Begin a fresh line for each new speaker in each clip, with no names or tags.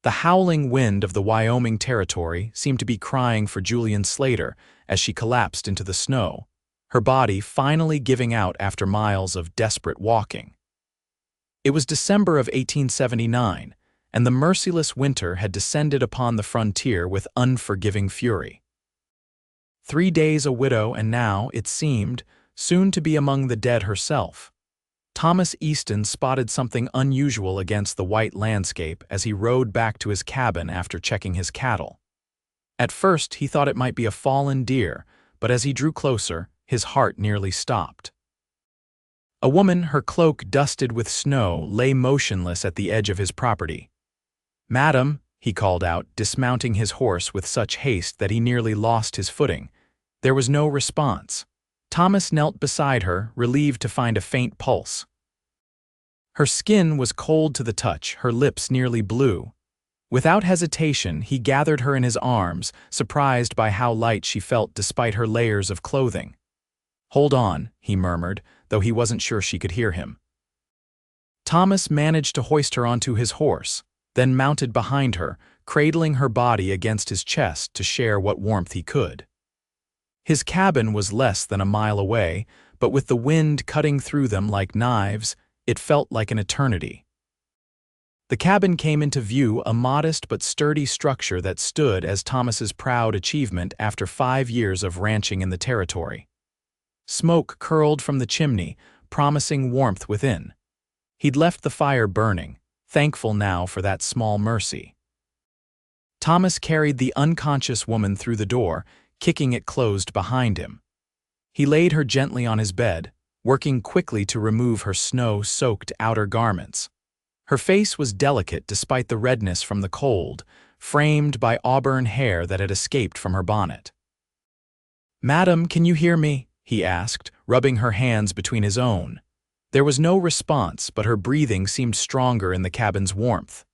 The howling wind of the Wyoming Territory seemed to be crying for Julianne Slater as she collapsed into the snow, her body finally giving out after miles of desperate walking. It was December of 1879, and the merciless winter had descended upon the frontier with unforgiving fury. 3 days a widow and now, it seemed, soon to be among the dead herself. Thomas Easton spotted something unusual against the white landscape as he rode back to his cabin after checking his cattle. At first, he thought it might be a fallen deer, but as he drew closer, his heart nearly stopped. A woman, her cloak dusted with snow, lay motionless at the edge of his property. "Madam," he called out, dismounting his horse with such haste that he nearly lost his footing. There was no response. Thomas knelt beside her, relieved to find a faint pulse. Her skin was cold to the touch, her lips nearly blue. Without hesitation, he gathered her in his arms, surprised by how light she felt despite her layers of clothing. "Hold on," he murmured, though he wasn't sure she could hear him. Thomas managed to hoist her onto his horse, then mounted behind her, cradling her body against his chest to share what warmth he could. His cabin was less than a mile away, but with the wind cutting through them like knives, it felt like an eternity. The cabin came into view, a modest but sturdy structure that stood as Thomas's proud achievement after 5 years of ranching in the territory. Smoke curled from the chimney, promising warmth within. He'd left the fire burning, thankful now for that small mercy. Thomas carried the unconscious woman through the door, kicking it closed behind him. He laid her gently on his bed, working quickly to remove her snow-soaked outer garments. Her face was delicate despite the redness from the cold, framed by auburn hair that had escaped from her bonnet. "Madam, can you hear me?" he asked, rubbing her hands between his own. There was no response, but her breathing seemed stronger in the cabin's warmth.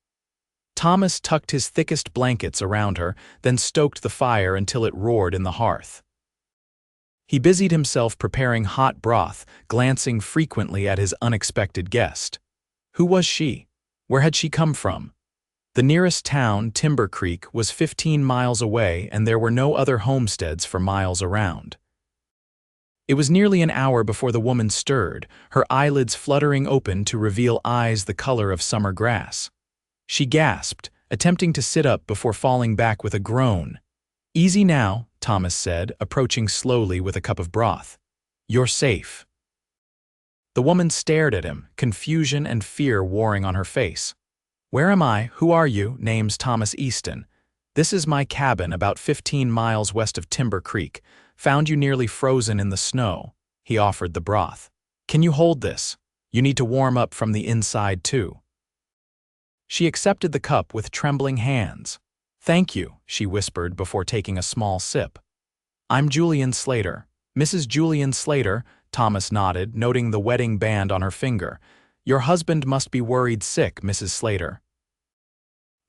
Thomas tucked his thickest blankets around her, then stoked the fire until it roared in the hearth. He busied himself preparing hot broth, glancing frequently at his unexpected guest. Who was she? Where had she come from? The nearest town, Timber Creek, was 15 miles away, and there were no other homesteads for miles around. It was nearly an hour before the woman stirred, her eyelids fluttering open to reveal eyes the color of summer grass. She gasped, attempting to sit up before falling back with a groan. "Easy now," Thomas said, approaching slowly with a cup of broth. "You're safe." The woman stared at him, confusion and fear warring on her face. "Where am I? Who are you?" "Name's Thomas Easton. This is my cabin about 15 miles west of Timber Creek. Found you nearly frozen in the snow." He offered the broth. "Can you hold this? You need to warm up from the inside too." She accepted the cup with trembling hands. "Thank you," she whispered before taking a small sip. "I'm Julianne Slater." "Mrs. Julianne Slater," Thomas nodded, noting the wedding band on her finger. "Your husband must be worried sick, Mrs. Slater."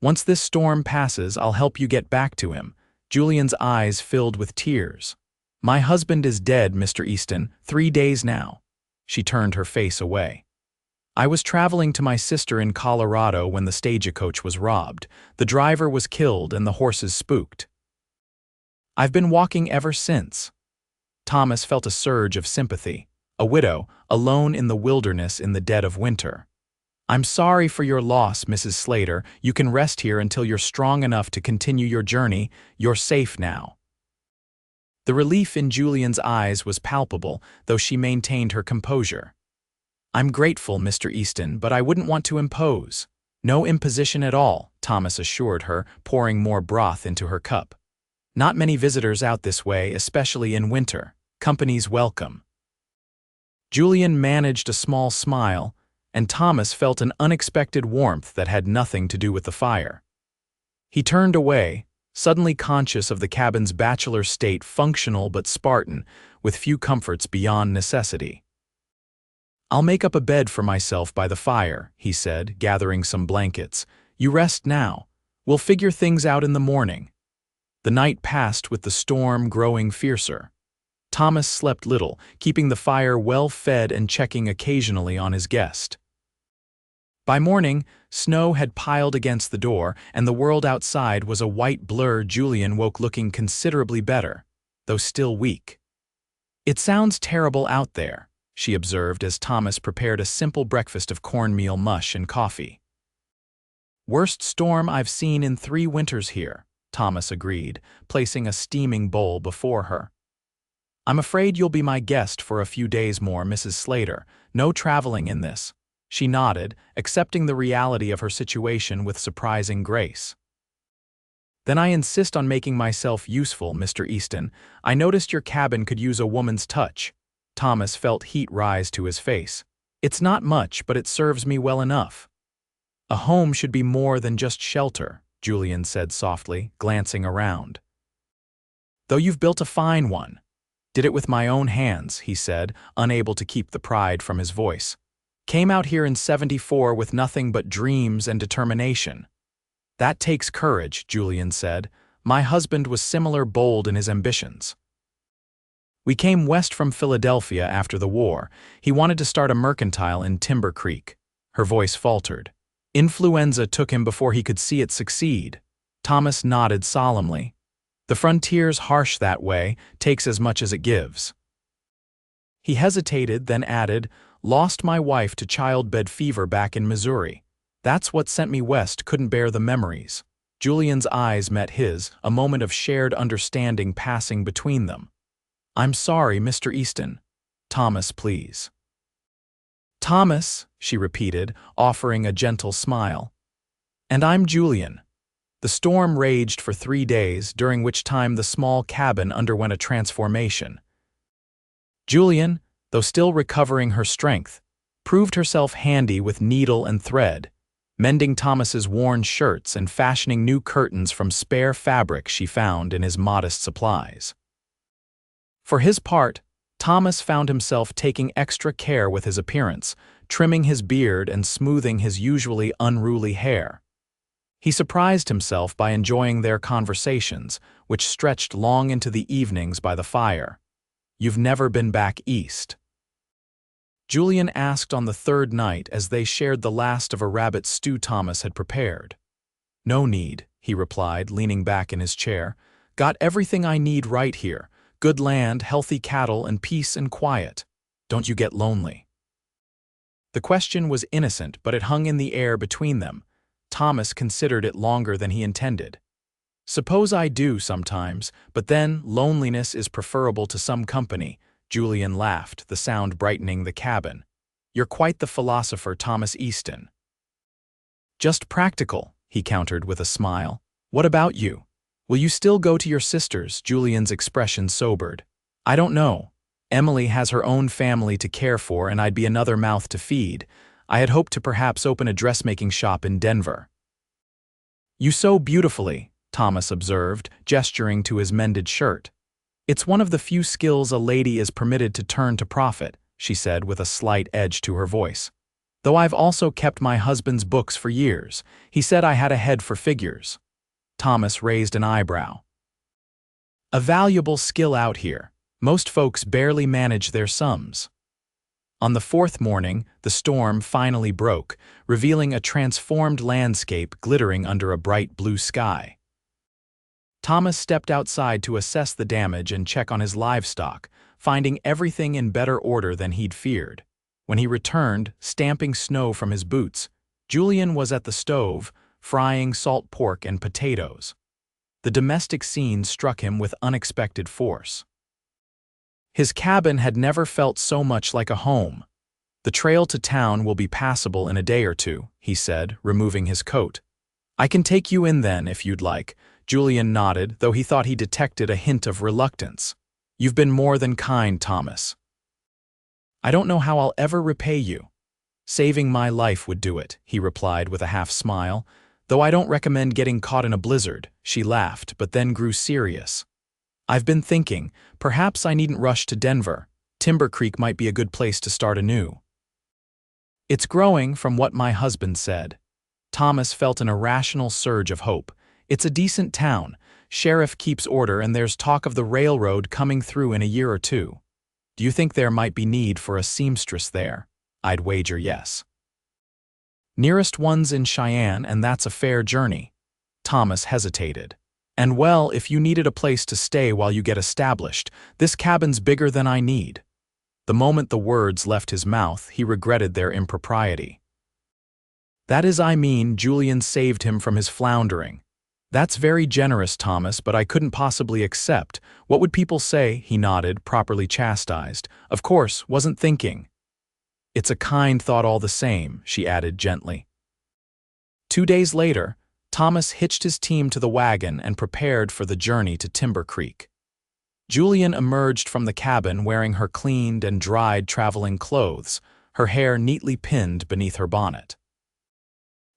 "Once this storm passes, I'll help you get back to him." Julian's eyes filled with tears. "My husband is dead, Mr. Easton, 3 days now." She turned her face away. "I was traveling to my sister in Colorado when the stagecoach was robbed. The driver was killed and the horses spooked. I've been walking ever since." Thomas felt a surge of sympathy. A widow, alone in the wilderness in the dead of winter. "I'm sorry for your loss, Mrs. Slater. You can rest here until you're strong enough to continue your journey. You're safe now." The relief in Julian's eyes was palpable, though she maintained her composure. "I'm grateful, Mr. Easton, but I wouldn't want to impose." "No imposition at all," Thomas assured her, pouring more broth into her cup. "Not many visitors out this way, especially in winter. Company's welcome." Julianne managed a small smile, and Thomas felt an unexpected warmth that had nothing to do with the fire. He turned away, suddenly conscious of the cabin's bachelor state, functional but Spartan, with few comforts beyond necessity. "I'll make up a bed for myself by the fire," he said, gathering some blankets. "You rest now. We'll figure things out in the morning." The night passed with the storm growing fiercer. Thomas slept little, keeping the fire well fed and checking occasionally on his guest. By morning, snow had piled against the door, and the world outside was a white blur. Julianne woke looking considerably better, though still weak. "It sounds terrible out there," she observed as Thomas prepared a simple breakfast of cornmeal mush and coffee. "Worst storm I've seen in 3 winters here," Thomas agreed, placing a steaming bowl before her. "I'm afraid you'll be my guest for a few days more, Mrs. Slater. No traveling in this." She nodded, accepting the reality of her situation with surprising grace. "Then I insist on making myself useful, Mr. Easton. I noticed your cabin could use a woman's touch." Thomas felt heat rise to his face. "It's not much, but it serves me well enough." "A home should be more than just shelter," Julianne said softly, glancing around. "Though you've built a fine one." "Did it with my own hands," he said, unable to keep the pride from his voice. "Came out here in '74 with nothing but dreams and determination." "That takes courage," Julianne said. "My husband was similar bold in his ambitions. We came west from Philadelphia after the war. He wanted to start a mercantile in Timber Creek." Her voice faltered. "Influenza took him before he could see it succeed." Thomas nodded solemnly. "The frontier's harsh that way, takes as much as it gives." He hesitated, then added, "Lost my wife to childbed fever back in Missouri. That's what sent me west, couldn't bear the memories." Julian's eyes met his, a moment of shared understanding passing between them. "I'm sorry, Mr. Easton." "Thomas, please." "Thomas," she repeated, offering a gentle smile. "And I'm Julianne." The storm raged for 3 days, during which time the small cabin underwent a transformation. Julianne, though still recovering her strength, proved herself handy with needle and thread, mending Thomas's worn shirts and fashioning new curtains from spare fabric she found in his modest supplies. For his part, Thomas found himself taking extra care with his appearance, trimming his beard and smoothing his usually unruly hair. He surprised himself by enjoying their conversations, which stretched long into the evenings by the fire. "You've never been back east?" Julianne asked on the 3rd night as they shared the last of a rabbit stew Thomas had prepared. "No need," he replied, leaning back in his chair. "Got everything I need right here. Good land, healthy cattle, and peace and quiet. Don't you get lonely?" The question was innocent, but it hung in the air between them. Thomas considered it longer than he intended. "Suppose I do sometimes, but then loneliness is preferable to some company." Julianne laughed, the sound brightening the cabin. "You're quite the philosopher, Thomas Easton." "Just practical," he countered with a smile. "What about you? Will you still go to your sister's?" Julianne's expression sobered. "I don't know. Emily has her own family to care for, and I'd be another mouth to feed. I had hoped to perhaps open a dressmaking shop in Denver." "You sew beautifully," Thomas observed, gesturing to his mended shirt. "It's one of the few skills a lady is permitted to turn to profit," she said with a slight edge to her voice. "Though I've also kept my husband's books for years. He said I had a head for figures." Thomas raised an eyebrow. "A valuable skill out here. Most folks barely manage their sums." On the 4th morning, the storm finally broke, revealing a transformed landscape glittering under a bright blue sky. Thomas stepped outside to assess the damage and check on his livestock, finding everything in better order than he'd feared. When he returned, stamping snow from his boots, Julianne was at the stove, frying salt pork and potatoes. The domestic scene struck him with unexpected force. His cabin had never felt so much like a home. "The trail to town will be passable in a day or 2, he said, removing his coat. "I can take you in then, if you'd like." Julianne nodded, though he thought he detected a hint of reluctance. "You've been more than kind, Thomas." "I don't know how I'll ever repay you." "Saving my life would do it," he replied with a half-smile. "Though I don't recommend getting caught in a blizzard." She laughed, but then grew serious. "I've been thinking, perhaps I needn't rush to Denver. Timber Creek might be a good place to start anew." "It's growing, from what my husband said." Thomas felt an irrational surge of hope. "It's a decent town. Sheriff keeps order, and there's talk of the railroad coming through in a year or 2. Do you think there might be need for a seamstress there?" "I'd wager yes." Nearest one's in Cheyenne, and that's a fair journey. Thomas hesitated. And well, if you needed a place to stay while you get established, this cabin's bigger than I need. The moment the words left his mouth, he regretted their impropriety. That is, I mean, Julian saved him from his floundering. That's very generous, Thomas, but I couldn't possibly accept. What would people say? He nodded, properly chastised. Of course, wasn't thinking. It's a kind thought all the same, she added gently. 2 days later, Thomas hitched his team to the wagon and prepared for the journey to Timber Creek. Julian emerged from the cabin wearing her cleaned and dried traveling clothes, her hair neatly pinned beneath her bonnet.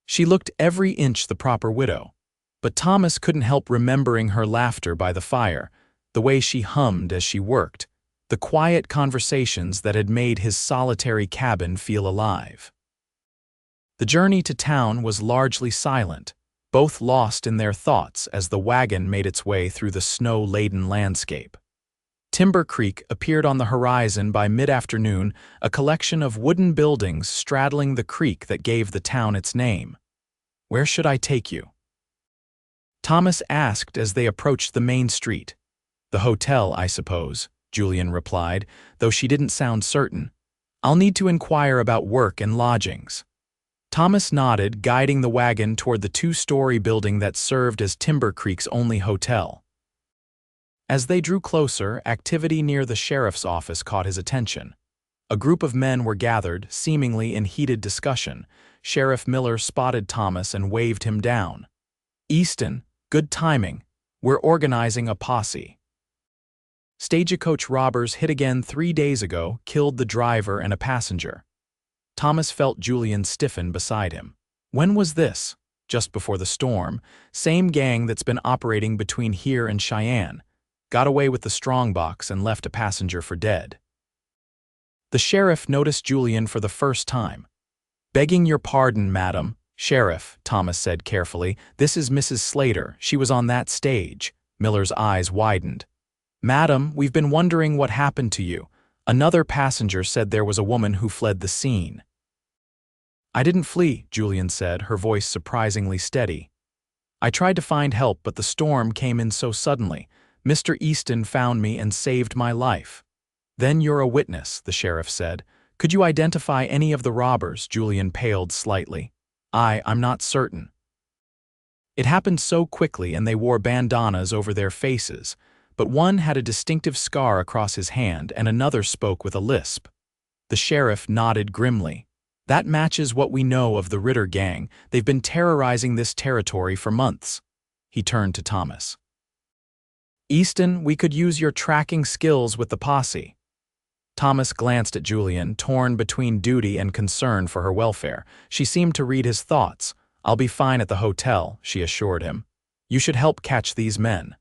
She looked every inch the proper widow, but Thomas couldn't help remembering her laughter by the fire, the way she hummed as she worked, the quiet conversations that had made his solitary cabin feel alive. The journey to town was largely silent, both lost in their thoughts as the wagon made its way through the snow-laden landscape. Timber Creek appeared on the horizon by mid-afternoon, a collection of wooden buildings straddling the creek that gave the town its name. "Where should I take you?" Thomas asked as they approached the main street. "The hotel, I suppose," Julian replied, though she didn't sound certain. "I'll need to inquire about work and lodgings." Thomas nodded, guiding the wagon toward the 2-story building that served as Timber Creek's only hotel. As they drew closer, activity near the sheriff's office caught his attention. A group of men were gathered, seemingly in heated discussion. Sheriff Miller spotted Thomas and waved him down. "Easton, good timing. We're organizing a posse." Stagecoach robbers hit again 3 days ago, killed the driver and a passenger. Thomas felt Julian stiffen beside him. When was this? Just before the storm. Same gang that's been operating between here and Cheyenne. Got away with the strongbox and left a passenger for dead. The sheriff noticed Julian for the first time. "Begging your pardon, madam." "Sheriff," Thomas said carefully, "this is Mrs. Slater. She was on that stage." Miller's eyes widened. "Madam, we've been wondering what happened to you. Another passenger said there was a woman who fled the scene." "I didn't flee," Julian said, her voice surprisingly steady. "I tried to find help, but the storm came in so suddenly. Mr. Easton found me and saved my life." "Then you're a witness," the sheriff said. "Could you identify any of the robbers?" Julian paled slightly. I'm not certain." It happened so quickly and they wore bandanas over their faces, but one had a distinctive scar across his hand and another spoke with a lisp. The sheriff nodded grimly. "That matches what we know of the Ritter gang. They've been terrorizing this territory for months." He turned to Thomas. "Easton, we could use your tracking skills with the posse." Thomas glanced at Julian, torn between duty and concern for her welfare. She seemed to read his thoughts. "I'll be fine at the hotel," she assured him. "You should help catch these men."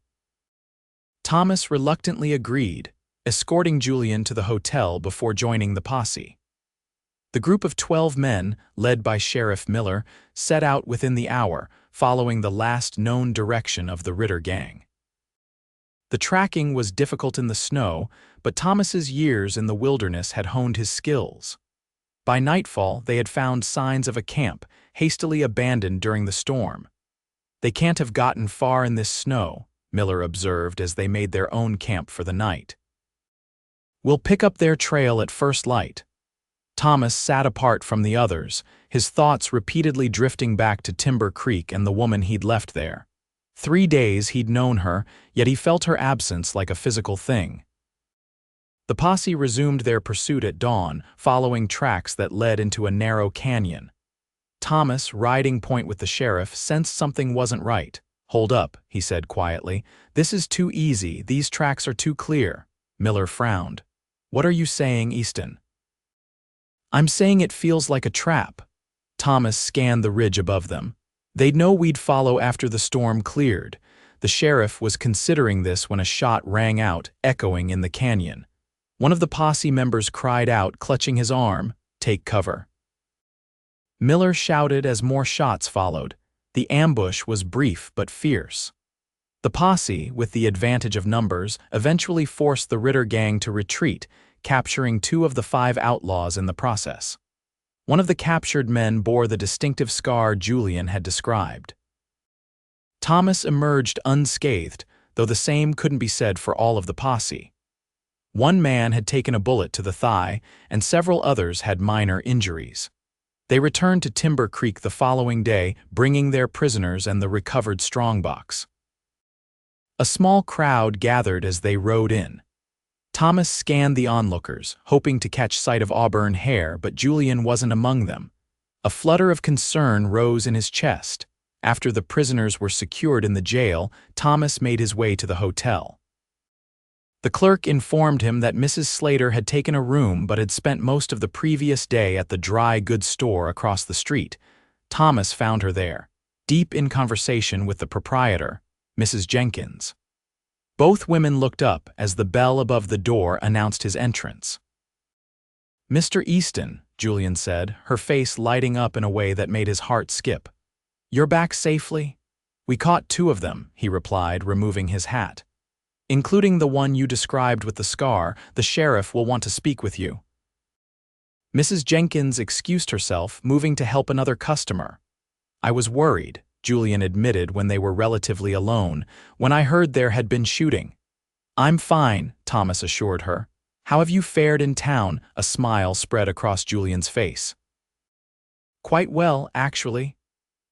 Thomas reluctantly agreed, escorting Julian to the hotel before joining the posse. The group of 12 men, led by Sheriff Miller, set out within the hour, following the last known direction of the Ritter gang. The tracking was difficult in the snow, but Thomas's years in the wilderness had honed his skills. By nightfall, they had found signs of a camp, hastily abandoned during the storm. "They can't have gotten far in this snow," Miller observed as they made their own camp for the night. "We'll pick up their trail at first light." Thomas sat apart from the others, his thoughts repeatedly drifting back to Timber Creek and the woman he'd left there. 3 days he'd known her, yet he felt her absence like a physical thing. The posse resumed their pursuit at dawn, following tracks that led into a narrow canyon. Thomas, riding point with the sheriff, sensed something wasn't right. "Hold up," he said quietly. "This is too easy. These tracks are too clear." Miller frowned. "What are you saying, Easton?" "I'm saying it feels like a trap." Thomas scanned the ridge above them. "They'd know we'd follow after the storm cleared." The sheriff was considering this when a shot rang out, echoing in the canyon. One of the posse members cried out, clutching his arm, "Take cover." Miller shouted as more shots followed. The ambush was brief but fierce. The posse, with the advantage of numbers, eventually forced the Ritter gang to retreat, capturing 2 of the 5 outlaws in the process. One of the captured men bore the distinctive scar Julian had described. Thomas emerged unscathed, though the same couldn't be said for all of the posse. One man had taken a bullet to the thigh, and several others had minor injuries. They returned to Timber Creek the following day, bringing their prisoners and the recovered strongbox. A small crowd gathered as they rode in. Thomas scanned the onlookers, hoping to catch sight of auburn hair, but Julian wasn't among them. A flutter of concern rose in his chest. After the prisoners were secured in the jail, Thomas made his way to the hotel. The clerk informed him that Mrs. Slater had taken a room but had spent most of the previous day at the dry goods store across the street. Thomas found her there, deep in conversation with the proprietor, Mrs. Jenkins. Both women looked up as the bell above the door announced his entrance. "Mr. Easton," Julian said, her face lighting up in a way that made his heart skip. "You're back safely?" "We caught 2 of them," he replied, removing his hat. "Including the one you described with the scar. The sheriff will want to speak with you." Mrs. Jenkins excused herself, moving to help another customer. "I was worried," Julian admitted when they were relatively alone, "when I heard there had been shooting." "I'm fine," Thomas assured her. "How have you fared in town?" A smile spread across Julian's face. "Quite well, actually.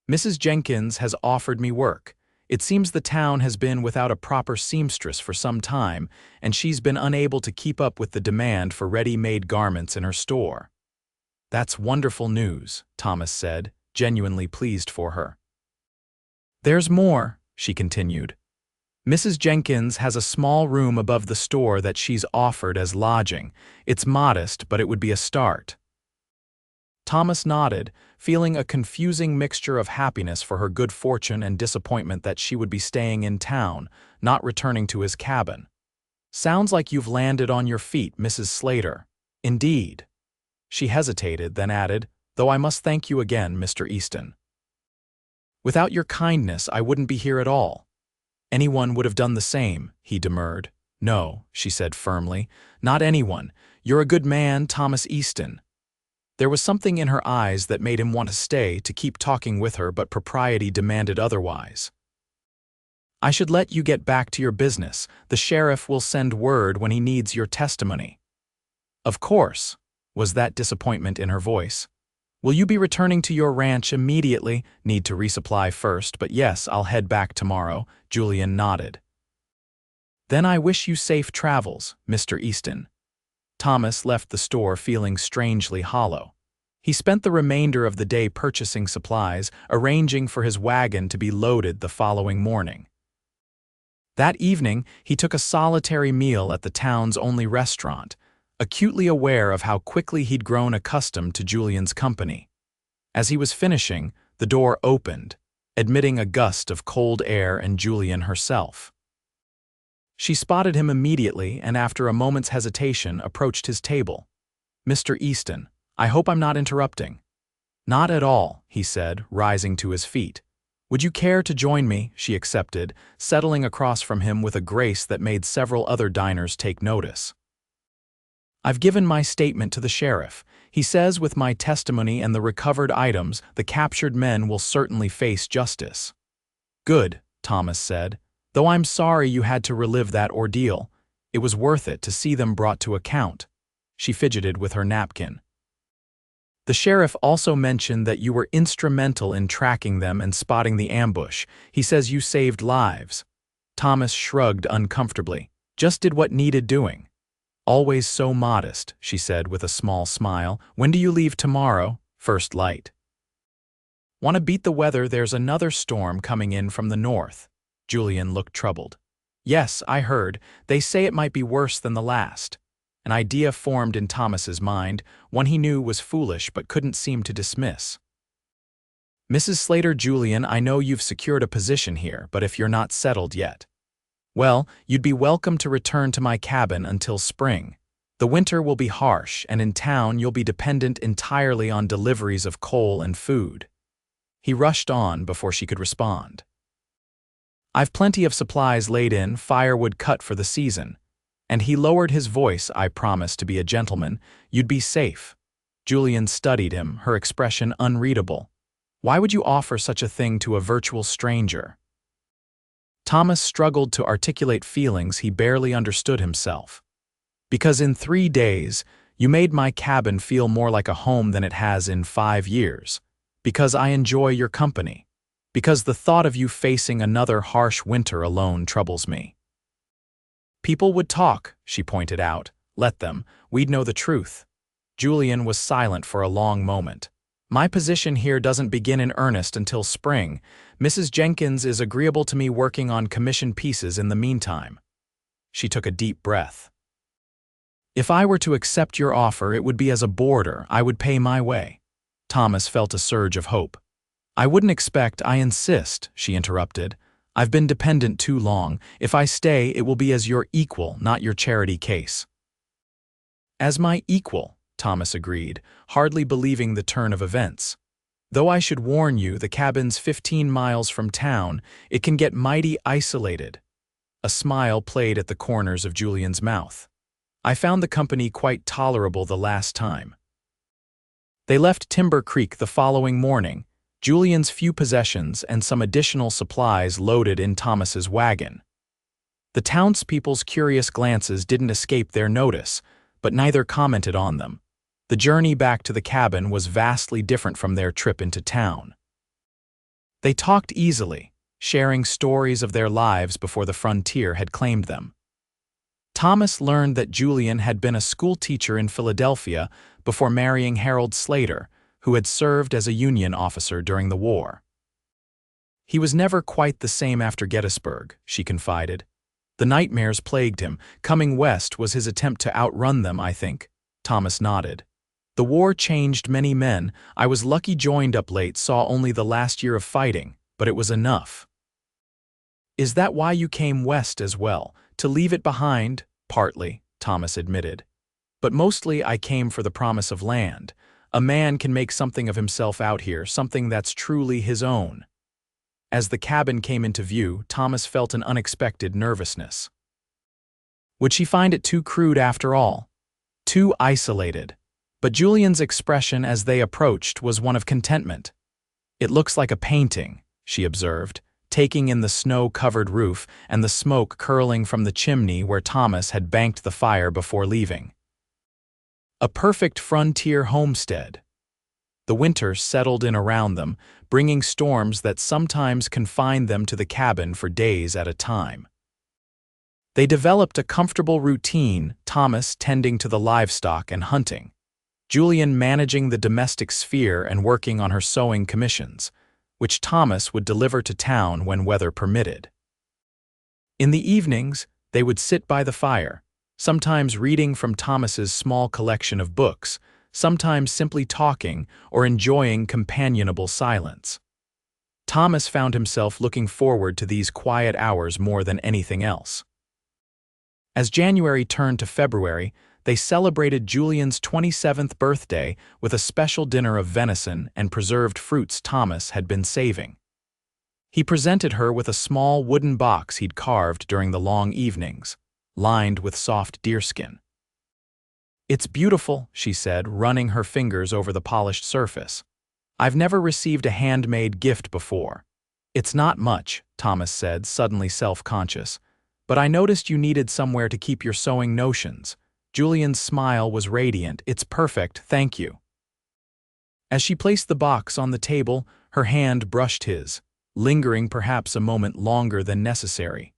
Mrs. Jenkins has offered me work. It seems the town has been without a proper seamstress for some time, and she's been unable to keep up with the demand for ready-made garments in her store." "That's wonderful news," Thomas said, genuinely pleased for her. "There's more," she continued. "Mrs. Jenkins has a small room above the store that she's offered as lodging. It's modest, but it would be a start." Thomas nodded, feeling a confusing mixture of happiness for her good fortune and disappointment that she would be staying in town, not returning to his cabin. "Sounds like you've landed on your feet, Mrs. Slater." "Indeed." She hesitated, then added, "Though I must thank you again, Mr. Easton. Without your kindness, I wouldn't be here at all." "Anyone would have done the same," he demurred. "No," she said firmly, "not anyone. You're a good man, Thomas Easton." There was something in her eyes that made him want to stay, to keep talking with her, but propriety demanded otherwise. "I should let you get back to your business. The sheriff will send word when he needs your testimony." "Of course," was that disappointment in her voice. "Will you be returning to your ranch immediately?" "Need to resupply first, but yes, I'll head back tomorrow." Julian nodded. "Then I wish you safe travels, Mr. Easton." Thomas left the store feeling strangely hollow. He spent the remainder of the day purchasing supplies, arranging for his wagon to be loaded the following morning. That evening, he took a solitary meal at the town's only restaurant, acutely aware of how quickly he'd grown accustomed to Julian's company. As he was finishing, the door opened, admitting a gust of cold air and Julian herself. She spotted him immediately and after a moment's hesitation approached his table. "Mr. Easton, I hope I'm not interrupting." "Not at all," he said, rising to his feet. "Would you care to join me?" She accepted, settling across from him with a grace that made several other diners take notice. "I've given my statement to the sheriff. He says with my testimony and the recovered items, the captured men will certainly face justice." "Good," Thomas said. "Though I'm sorry you had to relive that ordeal. It was worth it to see them brought to account." She fidgeted with her napkin. "The sheriff also mentioned that you were instrumental in tracking them and spotting the ambush. He says you saved lives." Thomas shrugged uncomfortably. "Just did what needed doing." "Always so modest," she said with a small smile. "When do you leave tomorrow?" "First light." "Want to beat the weather? There's another storm coming in from the north." Julian looked troubled. "Yes, I heard. They say it might be worse than the last." An idea formed in Thomas's mind, one he knew was foolish but couldn't seem to dismiss. "Mrs. Slater, Julian, I know you've secured a position here, but if you're not settled yet, well, you'd be welcome to return to my cabin until spring. The winter will be harsh, and in town you'll be dependent entirely on deliveries of coal and food." He rushed on before she could respond. "I've plenty of supplies laid in, firewood cut for the season." And he lowered his voice. "I promise to be a gentleman. You'd be safe." Julianne studied him, her expression unreadable. Why would you offer such a thing to a virtual stranger? Thomas struggled to articulate feelings he barely understood himself. Because in 3 days, you made my cabin feel more like a home than it has in 5 years. Because I enjoy your company. Because the thought of you facing another harsh winter alone troubles me. People would talk, she pointed out. Let them, we'd know the truth. Julianne was silent for a long moment. My position here doesn't begin in earnest until spring. Mrs. Jenkins is agreeable to me working on commissioned pieces in the meantime. She took a deep breath. If I were to accept your offer, it would be as a boarder. I would pay my way. Thomas felt a surge of hope. I wouldn't expect, I insist, she interrupted. I've been dependent too long. If I stay, it will be as your equal, not your charity case. As my equal, Thomas agreed, hardly believing the turn of events. Though I should warn you, the cabin's 15 miles from town. It can get mighty isolated. A smile played at the corners of Julian's mouth. I found the company quite tolerable the last time. They left Timber Creek the following morning, Julian's few possessions and some additional supplies loaded in Thomas's wagon. The townspeople's curious glances didn't escape their notice, but neither commented on them. The journey back to the cabin was vastly different from their trip into town. They talked easily, sharing stories of their lives before the frontier had claimed them. Thomas learned that Julianne had been a school teacher in Philadelphia before marrying Harold Slater, who had served as a Union officer during the war. He was never quite the same after Gettysburg, she confided. The nightmares plagued him. Coming west was his attempt to outrun them, I think. Thomas nodded. The war changed many men. I was lucky joined up late, saw only the last year of fighting, but it was enough. Is that why you came west as well? To leave it behind? Partly, Thomas admitted. But mostly I came for the promise of land. A man can make something of himself out here, something that's truly his own. As the cabin came into view, Thomas felt an unexpected nervousness. Would she find it too crude after all? Too isolated? But Julianne's expression as they approached was one of contentment. It looks like a painting, she observed, taking in the snow-covered roof and the smoke curling from the chimney where Thomas had banked the fire before leaving. A perfect frontier homestead. The winter settled in around them, bringing storms that sometimes confined them to the cabin for days at a time. They developed a comfortable routine, Thomas tending to the livestock and hunting, Julianne managing the domestic sphere and working on her sewing commissions, which Thomas would deliver to town when weather permitted. In the evenings, they would sit by the fire, sometimes reading from Thomas's small collection of books, sometimes simply talking or enjoying companionable silence. Thomas found himself looking forward to these quiet hours more than anything else. As January turned to February, they celebrated Julianne's 27th birthday with a special dinner of venison and preserved fruits Thomas had been saving. He presented her with a small wooden box he'd carved during the long evenings, lined with soft deerskin. It's beautiful, she said, running her fingers over the polished surface. I've never received a handmade gift before. It's not much, Thomas said, suddenly self-conscious, but I noticed you needed somewhere to keep your sewing notions. Julianne's smile was radiant. It's perfect, thank you. As she placed the box on the table, her hand brushed his, lingering perhaps a moment longer than necessary.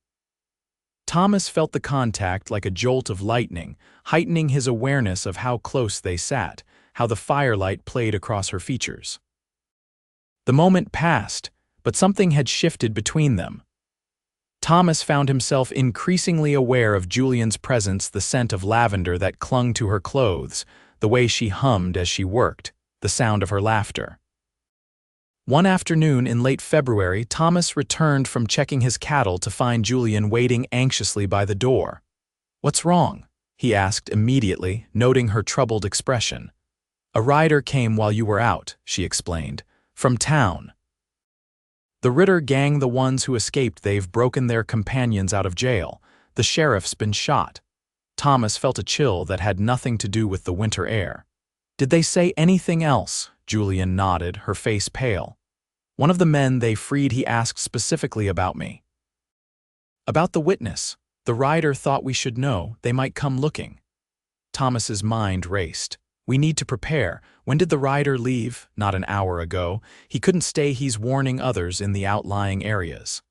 Thomas felt the contact like a jolt of lightning, heightening his awareness of how close they sat, how the firelight played across her features. The moment passed, but something had shifted between them. Thomas found himself increasingly aware of Julianne's presence, the scent of lavender that clung to her clothes, the way she hummed as she worked, the sound of her laughter. One afternoon in late February, Thomas returned from checking his cattle to find Julianne waiting anxiously by the door. "What's wrong?" he asked immediately, noting her troubled expression. "A rider came while you were out," she explained, "from town. The Ritter gang, the ones who escaped, they've broken their companions out of jail. The sheriff's been shot." Thomas felt a chill that had nothing to do with the winter air. Did they say anything else? Julianne nodded, her face pale. One of the men they freed, he asked specifically about me. About the witness. The rider thought we should know. They might come looking. Thomas's mind raced. We need to prepare. When did the rider leave? Not an hour ago. He couldn't stay. He's warning others in the outlying areas.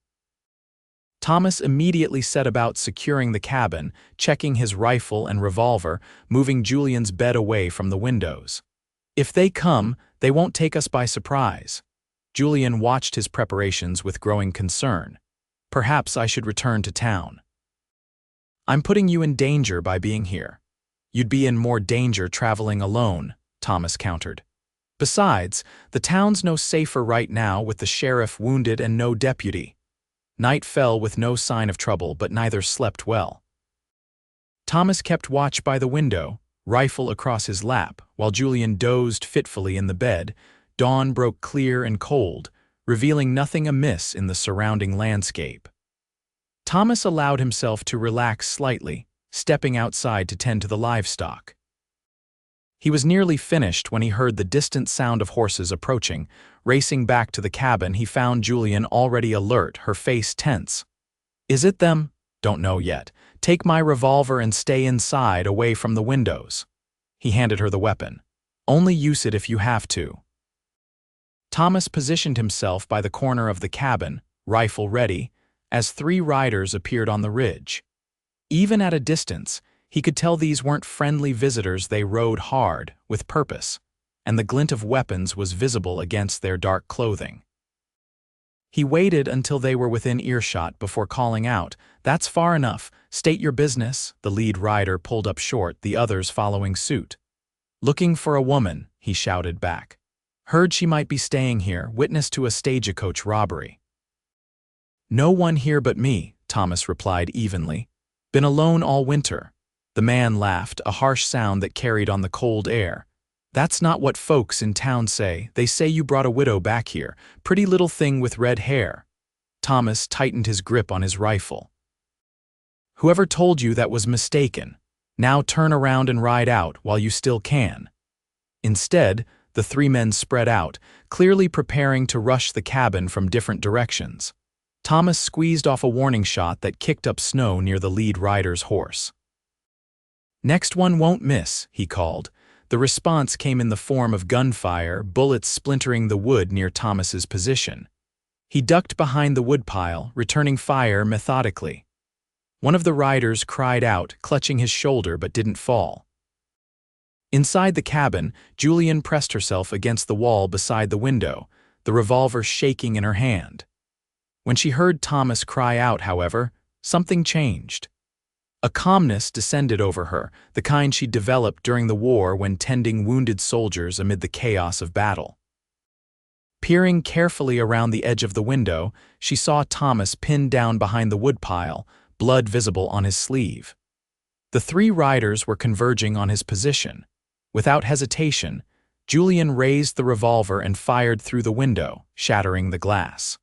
Thomas immediately set about securing the cabin, checking his rifle and revolver, moving Julian's bed away from the windows. If they come, they won't take us by surprise. Julianne watched his preparations with growing concern. Perhaps I should return to town. I'm putting you in danger by being here. You'd be in more danger traveling alone, Thomas countered. Besides, the town's no safer right now with the sheriff wounded and no deputy. Night fell with no sign of trouble, but neither slept well. Thomas kept watch by the window, rifle across his lap, while Julianne dozed fitfully in the bed. Dawn broke clear and cold, revealing nothing amiss in the surrounding landscape. Thomas allowed himself to relax slightly, stepping outside to tend to the livestock. He was nearly finished when he heard the distant sound of horses approaching. Racing back to the cabin, he found Julianne already alert, her face tense. Is it them? Don't know yet. Take my revolver and stay inside, away from the windows. He handed her the weapon. Only use it if you have to. Thomas positioned himself by the corner of the cabin, rifle ready, as 3 riders appeared on the ridge. Even at a distance, he could tell these weren't friendly visitors. They rode hard, with purpose, and the glint of weapons was visible against their dark clothing. He waited until they were within earshot before calling out, "That's far enough. State your business." The lead rider pulled up short, the others following suit. "Looking for a woman," he shouted back. "Heard she might be staying here, witness to a stagecoach robbery." "No one here but me," Thomas replied evenly. "Been alone all winter." The man laughed, a harsh sound that carried on the cold air. "That's not what folks in town say. They say you brought a widow back here, pretty little thing with red hair." Thomas tightened his grip on his rifle. "Whoever told you that was mistaken. Now turn around and ride out while you still can." Instead, the 3 men spread out, clearly preparing to rush the cabin from different directions. Thomas squeezed off a warning shot that kicked up snow near the lead rider's horse. "Next one won't miss," he called. The response came in the form of gunfire, bullets splintering the wood near Thomas's position. He ducked behind the woodpile, returning fire methodically. One of the riders cried out, clutching his shoulder, but didn't fall. Inside the cabin, Julianne pressed herself against the wall beside the window, the revolver shaking in her hand. When she heard Thomas cry out, however, something changed. A calmness descended over her, the kind she'd developed during the war when tending wounded soldiers amid the chaos of battle. Peering carefully around the edge of the window, she saw Thomas pinned down behind the woodpile, blood visible on his sleeve. The 3 riders were converging on his position. Without hesitation, Julianne raised the revolver and fired through the window, shattering the glass.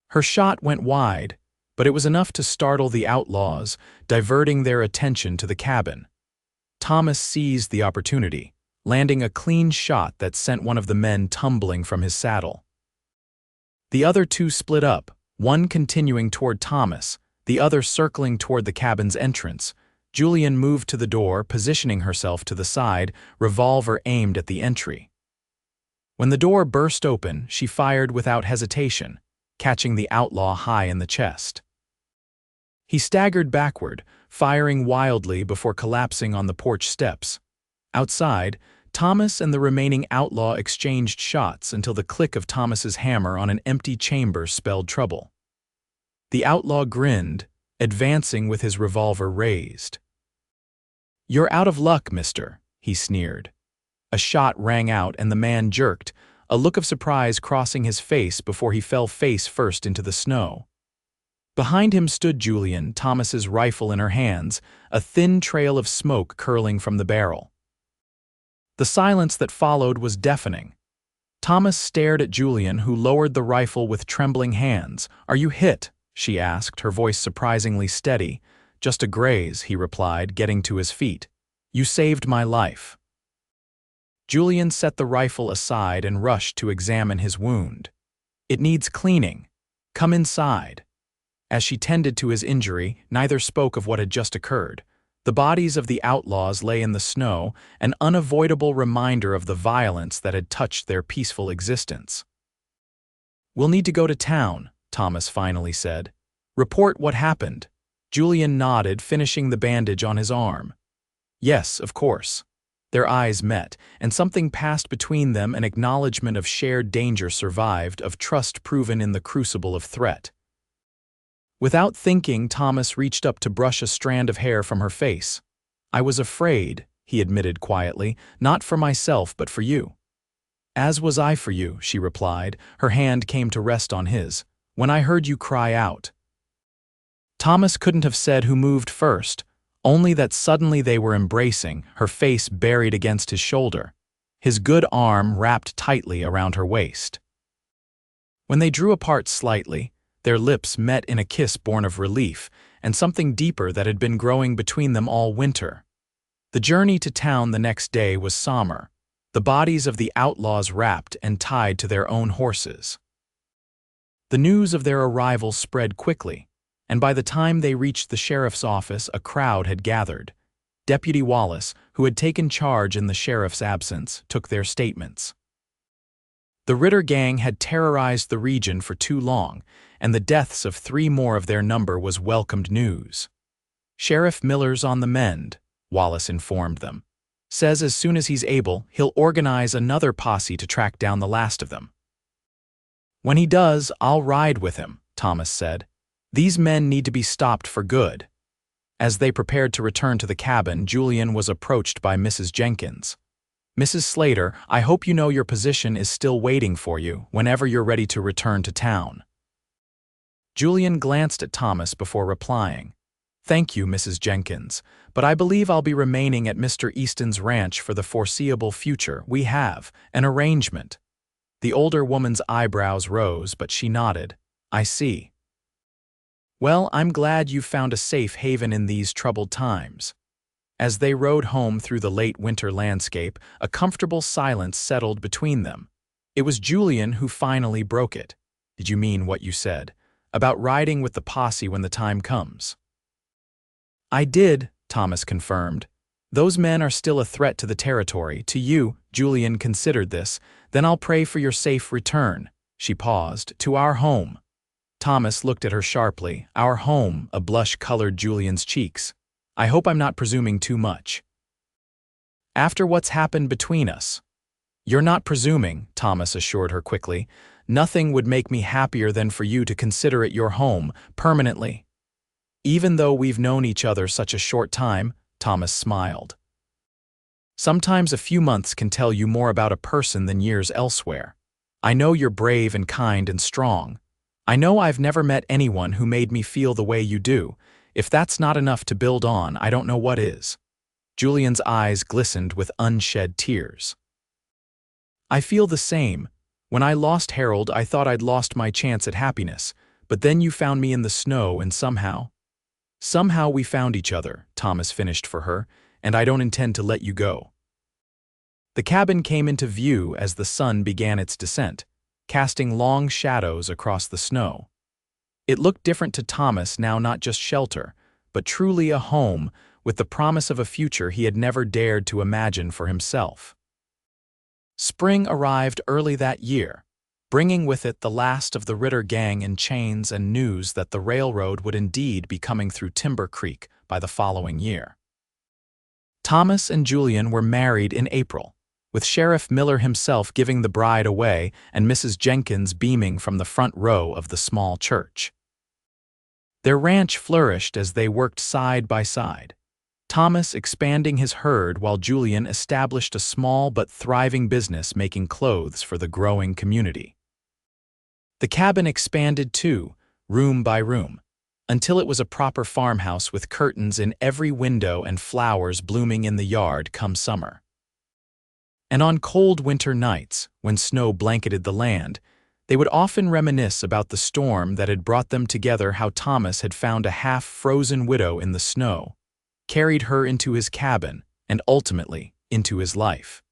Her shot went wide, but it was enough to startle the outlaws, diverting their attention to the cabin. Thomas seized the opportunity, landing a clean shot that sent one of the men tumbling from his saddle. The other 2 split up, one continuing toward Thomas, the other circling toward the cabin's entrance. Julianne moved to the door, positioning herself to the side, revolver aimed at the entry. When the door burst open, she fired without hesitation, catching the outlaw high in the chest. He staggered backward, firing wildly before collapsing on the porch steps. Outside, Thomas and the remaining outlaw exchanged shots until the click of Thomas's hammer on an empty chamber spelled trouble. The outlaw grinned, advancing with his revolver raised. "You're out of luck, mister," he sneered. A shot rang out and the man jerked, a look of surprise crossing his face before he fell face first into the snow. Behind him stood Julianne, Thomas's rifle in her hands, a thin trail of smoke curling from the barrel. The silence that followed was deafening. Thomas stared at Julianne, who lowered the rifle with trembling hands. "Are you hit?" she asked, her voice surprisingly steady. "Just a graze," he replied, getting to his feet. "You saved my life." Julian set the rifle aside and rushed to examine his wound. "It needs cleaning. Come inside." As she tended to his injury, neither spoke of what had just occurred. The bodies of the outlaws lay in the snow, an unavoidable reminder of the violence that had touched their peaceful existence. "We'll need to go to town," Thomas finally said. "Report what happened." Julian nodded, finishing the bandage on his arm. "Yes, of course." Their eyes met, and something passed between them, an acknowledgement of shared danger survived, of trust proven in the crucible of threat. Without thinking, Thomas reached up to brush a strand of hair from her face. "I was afraid," he admitted quietly, "not for myself but for you." "As was I for you," she replied. Her hand came to rest on his. "When I heard you cry out." Thomas couldn't have said who moved first, only that suddenly they were embracing, her face buried against his shoulder, his good arm wrapped tightly around her waist. When they drew apart slightly, their lips met in a kiss born of relief and something deeper that had been growing between them all winter. The journey to town the next day was somber, the bodies of the outlaws wrapped and tied to their own horses. The news of their arrival spread quickly, and by the time they reached the sheriff's office, a crowd had gathered. Deputy Wallace, who had taken charge in the sheriff's absence, took their statements. The Ritter gang had terrorized the region for too long, and the deaths of 3 more of their number was welcomed news. "Sheriff Miller's on the mend," Wallace informed them. "Says as soon as he's able, he'll organize another posse to track down the last of them." "When he does, I'll ride with him," Thomas said. "These men need to be stopped for good." As they prepared to return to the cabin, Julian was approached by Mrs. Jenkins. "Mrs. Slater, I hope you know your position is still waiting for you whenever you're ready to return to town." Julian glanced at Thomas before replying. "Thank you, Mrs. Jenkins, but I believe I'll be remaining at Mr. Easton's ranch for the foreseeable future. We have an arrangement." The older woman's eyebrows rose, but she nodded. "I see." "Well, I'm glad you've found a safe haven in these troubled times." As they rode home through the late winter landscape, a comfortable silence settled between them. It was Julian who finally broke it. "Did you mean what you said about riding with the posse when the time comes?" "I did," Thomas confirmed. "Those men are still a threat to the territory. To you," Julian considered this, "then I'll pray for your safe return." She paused. "To our home." Thomas looked at her sharply. "Our home," a blush colored Julian's cheeks. "I hope I'm not presuming too much." "After what's happened between us." "You're not presuming," Thomas assured her quickly. "Nothing would make me happier than for you to consider it your home, permanently." "Even though we've known each other such a short time," Thomas smiled. "Sometimes a few months can tell you more about a person than years elsewhere. I know you're brave and kind and strong. I know I've never met anyone who made me feel the way you do. If that's not enough to build on, I don't know what is." Julian's eyes glistened with unshed tears. "I feel the same. When I lost Harold, I thought I'd lost my chance at happiness, but then you found me in the snow and somehow we found each other," Thomas finished for her, "and I don't intend to let you go." The cabin came into view as the sun began its descent, casting long shadows across the snow. It looked different to Thomas now, not just shelter, but truly a home, with the promise of a future he had never dared to imagine for himself. Spring arrived early that year, bringing with it the last of the Ritter gang in chains and news that the railroad would indeed be coming through Timber Creek by the following year. Thomas and Julian were married in April, with Sheriff Miller himself giving the bride away and Mrs. Jenkins beaming from the front row of the small church. Their ranch flourished as they worked side by side, Thomas expanding his herd while Julian established a small but thriving business making clothes for the growing community. The cabin expanded too, room by room, until it was a proper farmhouse with curtains in every window and flowers blooming in the yard come summer. And on cold winter nights, when snow blanketed the land, they would often reminisce about the storm that had brought them together, how Thomas had found a half-frozen widow in the snow, carried her into his cabin, and ultimately into his life.